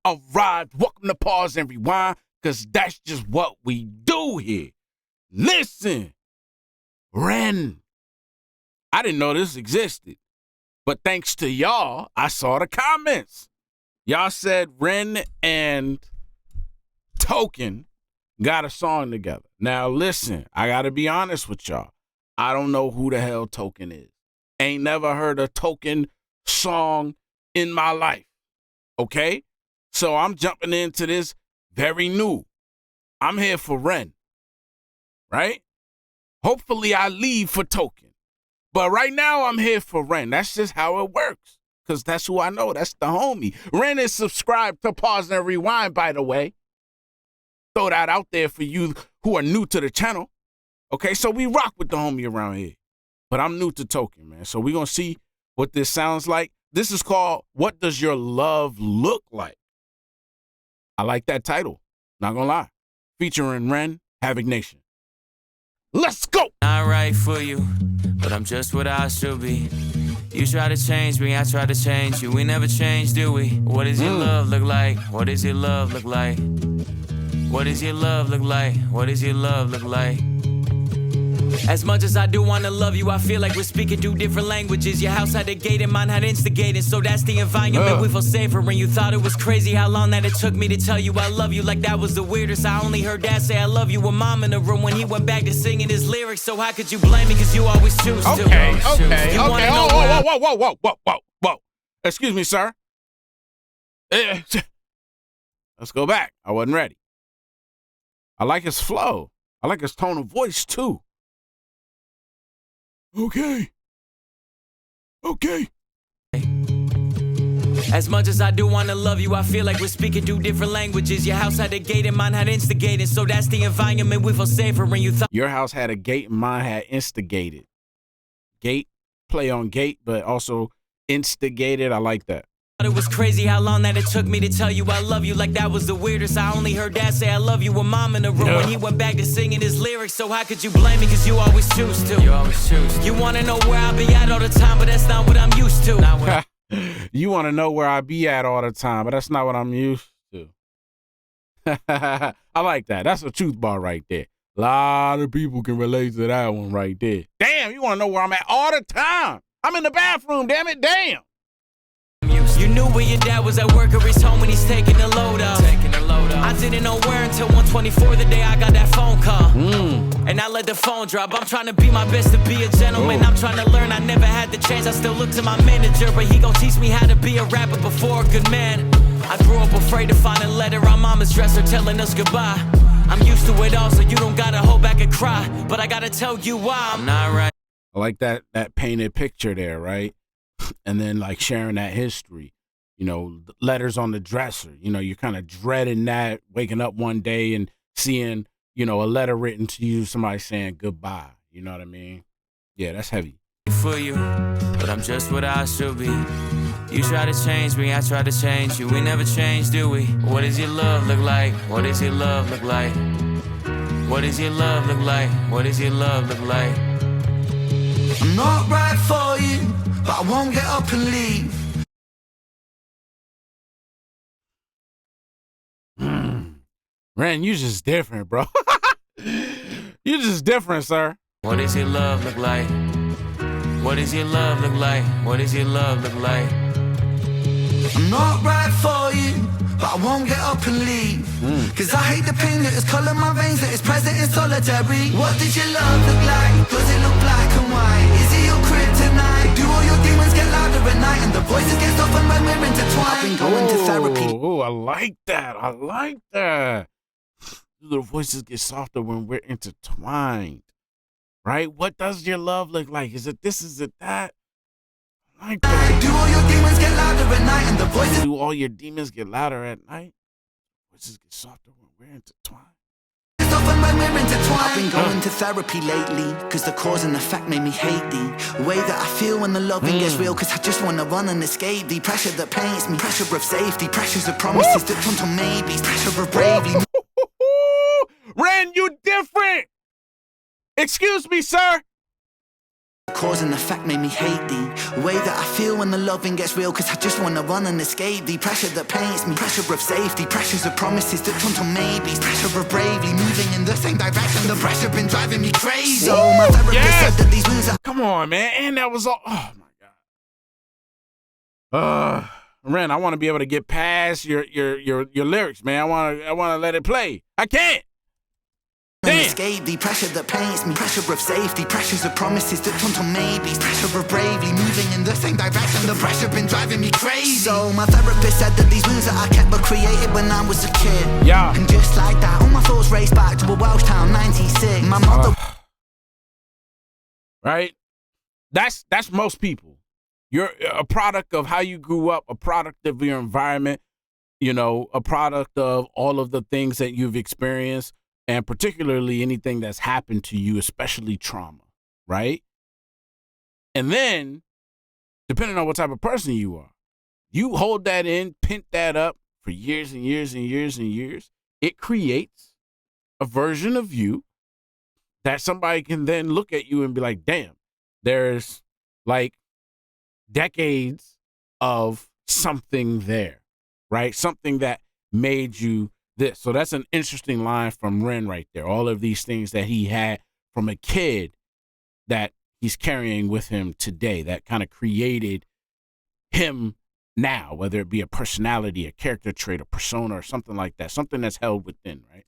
arrived. Welcome to Pause and Rewind, because that's just what we do here. Listen, REN. I didn't know this existed, but thanks to y'all, I saw the comments. Y'all said REN and Token got a song together. Now, listen, I got to be honest with y'all. I don't know who the hell Token is. Ain't never heard a Token song in my life, okay? So I'm jumping into this very new. I'm here for REN, right? Hopefully I leave for Token. But right now I'm here for REN. That's just how it works, because that's who I know. That's the homie. REN is subscribed to Pause and Rewind, by the way. Throw that out there for you who are new to the channel. Okay, so we rock with the homie around here. But I'm new to Token, man. So we're going to see what this sounds like. This is called What Does Your Love Look Like? I like that title. Not going to lie. Featuring REN, Havik Nation. Let's go! Not right for you, but I'm just what I should be. You try to change me, I try to change you. We never change, do we? What does your love look like? What does your love look like? What does your love look like? What does your love look like? As much as I do wanna love you, I feel like we're speaking two different languages. Your house had a gate and mine had instigated, so that's the environment we feel safer. And you thought it was crazy how long that it took me to tell you I love you, like that was the weirdest. I only heard dad say I love you with mom in the room when he went back to singing his lyrics. So how could you blame me, cause you always choose to. Okay. Whoa. Excuse me, sir. Let's go back. I wasn't ready. I like his flow. I like his tone of voice, too. Okay. As much as I do wanna love you, I feel like we're speaking two different languages. Your house had a gate and mine had instigated, so that's the environment we feel safer. And you thought your house had a gate and mine had instigated. Gate, play on gate, but also instigated. I like that. it was crazy how long that it took me to tell you I love you, like that was the weirdest. I only heard dad say I love you with mom in the room when he went back to singing his lyrics. So how could you blame me, cause you always choose to. You wanna know where I be at all the time, but that's not what I'm used to. You wanna know where I be at all the time, but that's not what I'm used to. I like that. That's a truth bar right there. A lot of people can relate to that one right there. Damn, you wanna know where I'm at all the time. I'm in the bathroom, damn it, damn. You knew where your dad was at work or he's home when he's taking the load up. I didn't know where until 1:24 the day I got that phone call. And I let the phone drop. I'm trying to be my best to be a gentleman. I'm trying to learn, I never had the chance. I still look to my manager, but he gon' teach me how to be a rapper before a good man. I grew up afraid to find a letter on mama's dresser telling us goodbye. I'm used to it all, so you don't gotta hold back and cry. But I gotta tell you why I'm not right. I like that painted picture there, right? And then like sharing that history, you know, letters on the dresser, you know, you're kind of dreading that, waking up one day and seeing, you know, a letter written to you, somebody saying goodbye. You know what I mean? Yeah, that's heavy. For you, but I'm just what I should be. You try to change me, I try to change you. We never change, do we? What does your love look like? What does your love look like? What does your love look like? What does your love look like? I'm not right for you, but I won't get up and leave. REN, you just different, bro. You just different, sir. What does your love look like? What does your love look like? What does your love look like? I'm not right for you, but I won't get up and leave. Cause I hate the pain that is colour my veins, that is present in solitary. What does your love look like? Does it look black and white? Is it your kryptonite? Do all your demons get louder at night and the voices get softened when we're intertwined? I've been going to therapy. Oh, I like that. I like that. The voices get softer when we're intertwined. Right? What does your love look like? Is it this? Is it that? I like that. Do all your demons get louder at night and the voices... Do all your demons get louder at night? Voices get softer when we're intertwined. I've been going to therapy lately, cause the cause and the fact made me hate the way that I feel when the loving gets real. Cause I just wanna run and escape the pressure that paints me. Pressure of safety, pressures of promises that turn to maybes. Pressure of bravely. REN, you different. Excuse me, sir. Cause and effect made me hate thee. The way that I feel when the loving gets real, cause I just wanna run and escape thee. Pressure that paints me, pressure of safety, pressures of promises that turn to maybes, pressure of bravely moving in the same direction. The pressure been driving me crazy. So my therapist said that these wounds are... Come on, man. And that was all. Oh my God. Ren, I want to be able to get past your lyrics, man. I wanna let it play. I can't. Escape the pressure that paints me, pressure of safety, pressures of promises that turn to maybes, pressure of bravely moving in the same direction. The pressure been driving me crazy. So my therapist said that these wounds that I kept were created when I was a kid. Yeah. And just like that, all my thoughts raced back to a Welsh town, 96. My mother. Right? That's most people. You're a product of how you grew up, a product of your environment, you know, a product of all of the things that you've experienced. And particularly anything that's happened to you, especially trauma, right? And then, depending on what type of person you are, you hold that in, pent that up for years and years and years and years. It creates a version of you that somebody can then look at you and be like, damn, there's like decades of something there, right? Something that made you this. So that's an interesting line from Ren right there. All of these things that he had from a kid that he's carrying with him today that kind of created him now, whether it be a personality, a character trait, a persona, or something like that, something that's held within, right?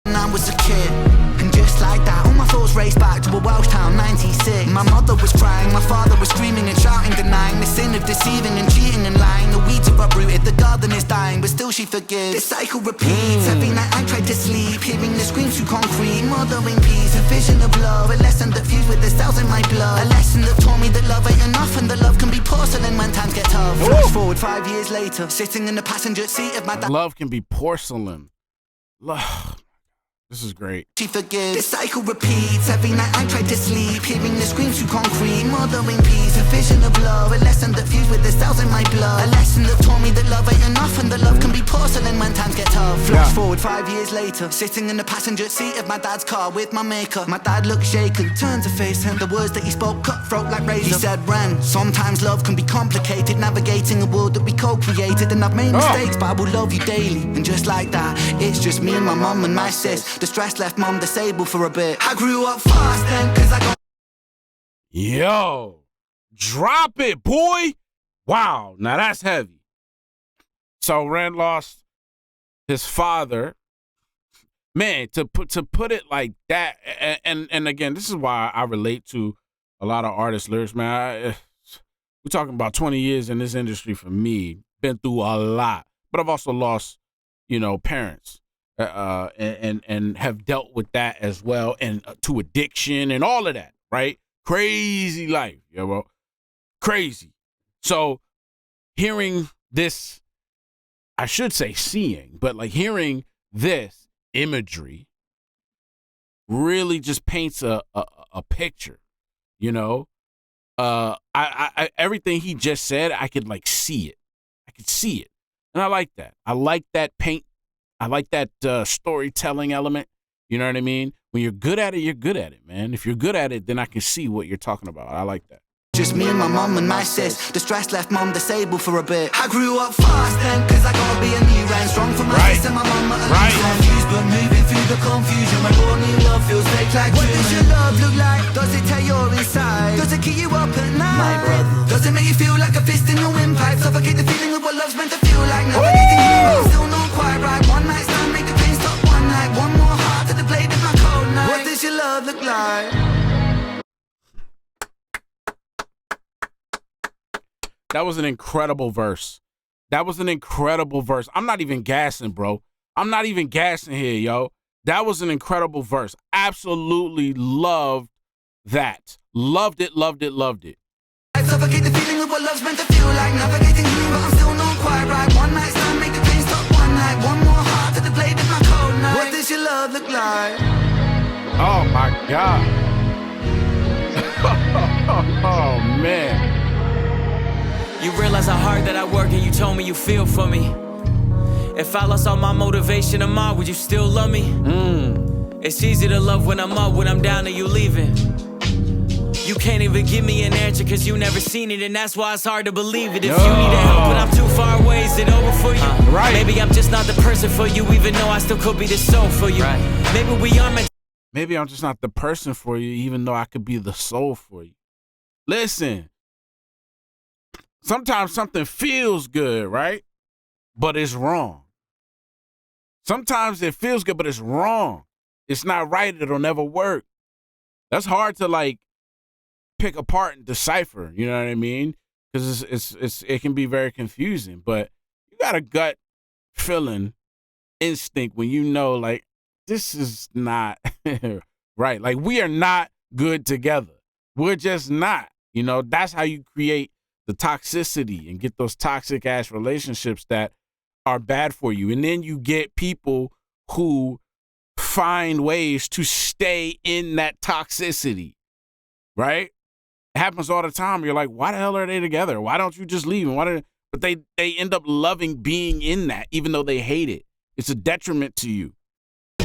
When I was a kid, and just like that, all my thoughts raced back to a Welsh town, 96. My mother was crying, my father was screaming and shouting, denying the sin of deceiving and cheating and lying. The weeds are uprooted, the garden is dying, but still she forgives. This cycle repeats, every night I try to sleep, hearing the screams through concrete, mothering peace, a vision of love, a lesson that fused with the cells in my blood, a lesson that taught me that love ain't enough and that love can be porcelain when times get tough. Flash forward 5 years later, sitting in the passenger seat of my dad. Love can be porcelain. Love. This is great. She forgives. This cycle repeats. Every night I try to sleep, hearing the screams through concrete, mothering peace, a vision of love, a lesson that fused with the cells in my blood, a lesson that taught me that love ain't enough and that love can be porcelain when times get tough. Flash forward 5 years later, sitting in the passenger seat of my dad's car with my maker. My dad looked shaken, turned to face him. The words that he spoke cut throat like razor. He said, Ren, sometimes love can be complicated, navigating a world that we co-created, and I've made mistakes, but I will love you daily. And just like that, it's just me, my mum and my sis. The stress left mom disabled for a bit. I grew up fast then, cause I got... Yo, drop it, boy. Wow, now that's heavy. So Ren lost his father. Man, to put it like that, and again, this is why I relate to a lot of artists' lyrics, man. We're talking about 20 years in this industry for me. Been through a lot, but I've also lost, you know, parents. And have dealt with that as well, and to addiction and all of that, right? Crazy life, you know, crazy. So hearing this, I should say seeing, but like hearing this imagery really just paints a picture, you know? I everything he just said, I could like see it. I could see it. And I like that. I like that paint. I like that storytelling element. You know what I mean? When you're good at it, you're good at it, man. If you're good at it, then I can see what you're talking about. I like that. Just me, my mum and my sis. The stress left mum disabled for a bit. I grew up fast then, cause I gotta be a new man. Strong for my sis and my mum at least. Confused but moving through the confusion. My born new love feels fake like what does your love look like? Does it tear your inside? Does it keep you up at night? My brother. Does it make you feel like a fist in a windpipe? Suffocate the feeling of what love's meant to feel like. Navigating you, but still not quite right. One night stand, make the pain stop one night. One more heart to the blade of my cold night. What does your love look like? That was an incredible verse. That was an incredible verse. I'm not even gassing, bro. I'm not even gassing here, yo. That was an incredible verse. Absolutely loved that. Loved it, loved it, loved it. I suffocate the feeling of what love's meant to feel like. Navigating you, but I'm still not quite right. One night stand, make the pain stop one night. One more heart to the blade of my cold night. What does your love look like? Oh, my God. Oh, man. You realize how hard that I work and you told me you feel for me. If I lost all my motivation tomorrow, would you still love me? It's easy to love when I'm up, when I'm down and you leaving. You can't even give me an answer cause you never seen it, and that's why it's hard to believe it. If you need help but I'm too far away, is it over for you? Right. Maybe I'm just not the person for you, even though I still could be the soul for you. Maybe we are meant. Maybe I'm just not the person for you, even though I could be the soul for you. Listen, sometimes something feels good, right? But it's wrong. Sometimes it feels good, but it's wrong. It's not right. It'll never work. That's hard to like pick apart and decipher. You know what I mean? Because it can be very confusing. But you got a gut feeling, instinct when you know like this is not right. Like we are not good together. We're just not. You know, that's how you create the toxicity and get those toxic ass relationships that are bad for you. And then you get people who find ways to stay in that toxicity, right? It happens all the time. You're like, why the hell are they together? Why don't you just leave? But they end up loving being in that, even though they hate it. It's a detriment to you.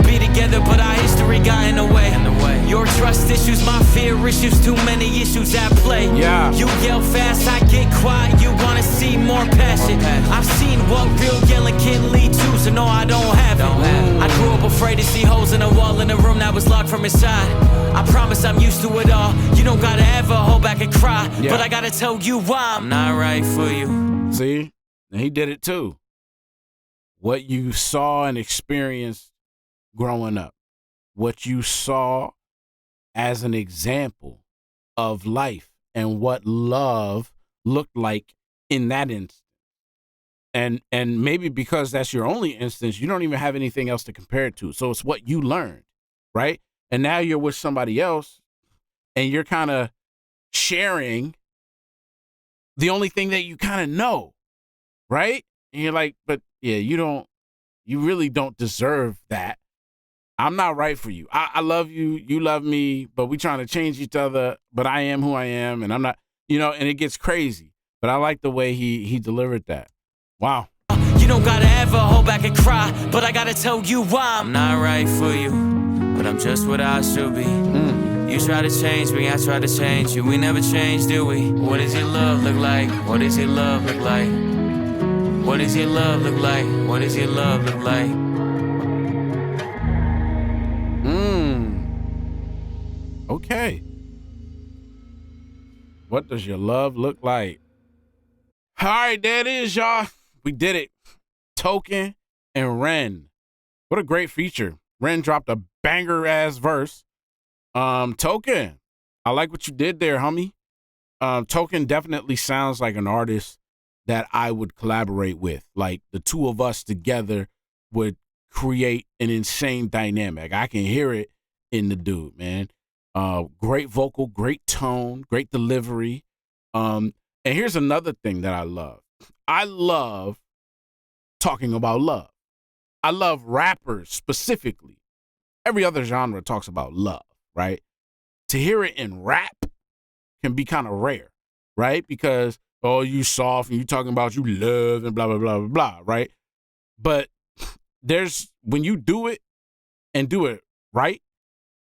Be together, but our history got in the way. Your trust issues, my fear issues, too many issues at play. Yeah. You yell fast, I get quiet. You wanna see more passion. I've seen what real yelling can lead to, so no, I don't have it. I grew up afraid to see holes in a wall in a room that was locked from inside. I promise I'm used to it all. You don't gotta ever hold back and cry, but I gotta tell you why I'm not right for you. See, and he did it too. What you saw and experienced growing up, what you saw as an example of life and what love looked like in that instance. And maybe because that's your only instance, you don't even have anything else to compare it to. So it's what you learned, right? And now you're with somebody else and you're kind of sharing the only thing that you kind of know, right? And you're like, but yeah, you really don't deserve that. I'm not right for you. I love you. You love me, but we trying to change each other. But I am who I am, and I'm not, and it gets crazy. But I like the way he delivered that. Wow. You don't gotta ever hold back and cry, but I gotta tell you why I'm not right for you, but I'm just what I should be. You try to change me, I try to change you. We never change, do we? What does your love look like? What does your love look like? What does your love look like? What does your love look like? Okay. What does your love look like? All right, there it is, y'all. We did it. Token and REN. What a great feature. REN dropped a banger-ass verse. Token, I like what you did there, homie. Token definitely sounds like an artist that I would collaborate with. Like, the two of us together would create an insane dynamic. I can hear it in the dude, man. Great vocal, great tone, great delivery. And here's another thing that I love. I love talking about love. I love rappers specifically. Every other genre talks about love, right? To hear it in rap can be kind of rare, right? Because, oh, you soft and you talking about you love and blah, blah, blah, blah, blah, right? But when you do it and do it right,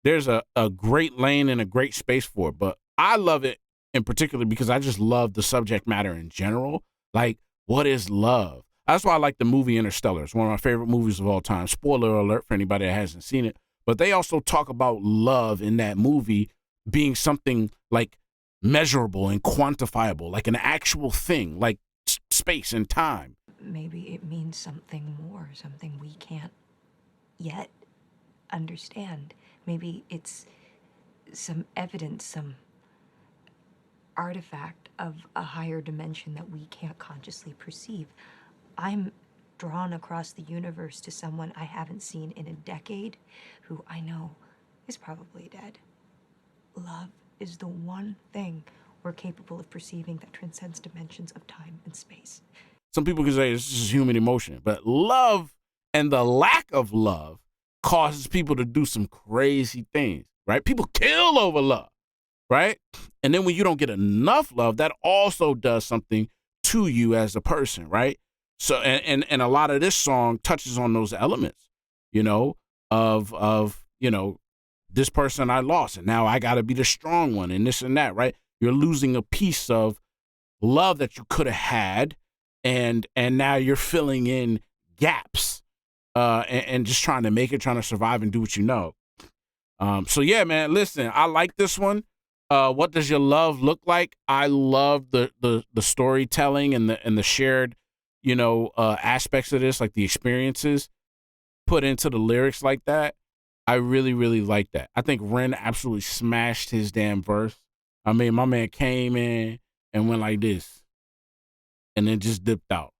there's a great lane and a great space for it. But I love it in particular because I just love the subject matter in general. Like, what is love? That's why I like the movie Interstellar. It's one of my favorite movies of all time. Spoiler alert for anybody that hasn't seen it. But they also talk about love in that movie being something like measurable and quantifiable, like an actual thing, like space and time. Maybe it means something more, something we can't yet understand. Maybe it's some evidence, some artifact of a higher dimension that we can't consciously perceive. I'm drawn across the universe to someone I haven't seen in a decade, who I know is probably dead. Love is the one thing we're capable of perceiving that transcends dimensions of time and space. Some people can say this is human emotion, but love and the lack of love causes people to do some crazy things, right? People kill over love, right? And then when you don't get enough love, that also does something to you as a person, right? So, and a lot of this song touches on those elements, of this person I lost, and now I got to be the strong one, and this and that, right? You're losing a piece of love that you could have had, and now you're filling in gaps, and just trying to make it, trying to survive and do what you know. So yeah, man, listen, I like this one. What does your love look like? I love the storytelling and the shared, aspects of this, like the experiences put into the lyrics like that. I really, really like that. I think Ren absolutely smashed his damn verse. I mean, my man came in and went like this and then just dipped out.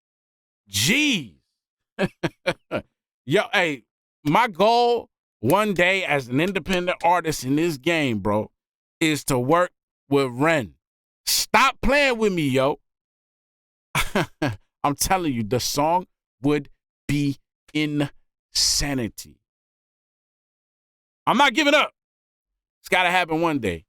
Jeez. Yo, hey, my goal one day as an independent artist in this game, bro, is to work with Ren. Stop playing with me, yo. I'm telling you, the song would be insanity. I'm not giving up. It's got to happen one day.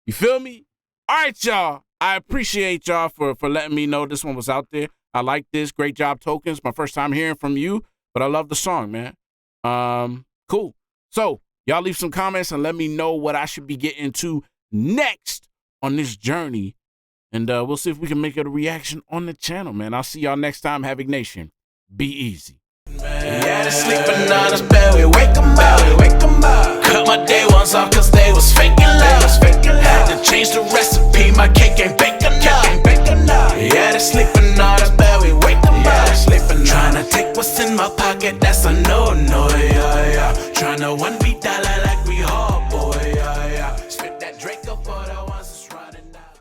You feel me? All right, y'all. I appreciate y'all for letting me know this one was out there. I like this. Great job, Tokens. My first time hearing from you, but I love the song, man. Cool. So y'all leave some comments and let me know what I should be getting to next on this journey. And we'll see if we can make it a reaction on the channel, man. I'll see y'all next time, Havik Nation. Be easy. Yeah, they sleeping on us, bed, we wake 'em up. Cut my day ones off cause they was faking love. Had to change the recipe, my cake ain't baking up. Yeah, they sleeping on us, bed, we wake 'em up. Trying to take what's in my pocket, that's a no-no.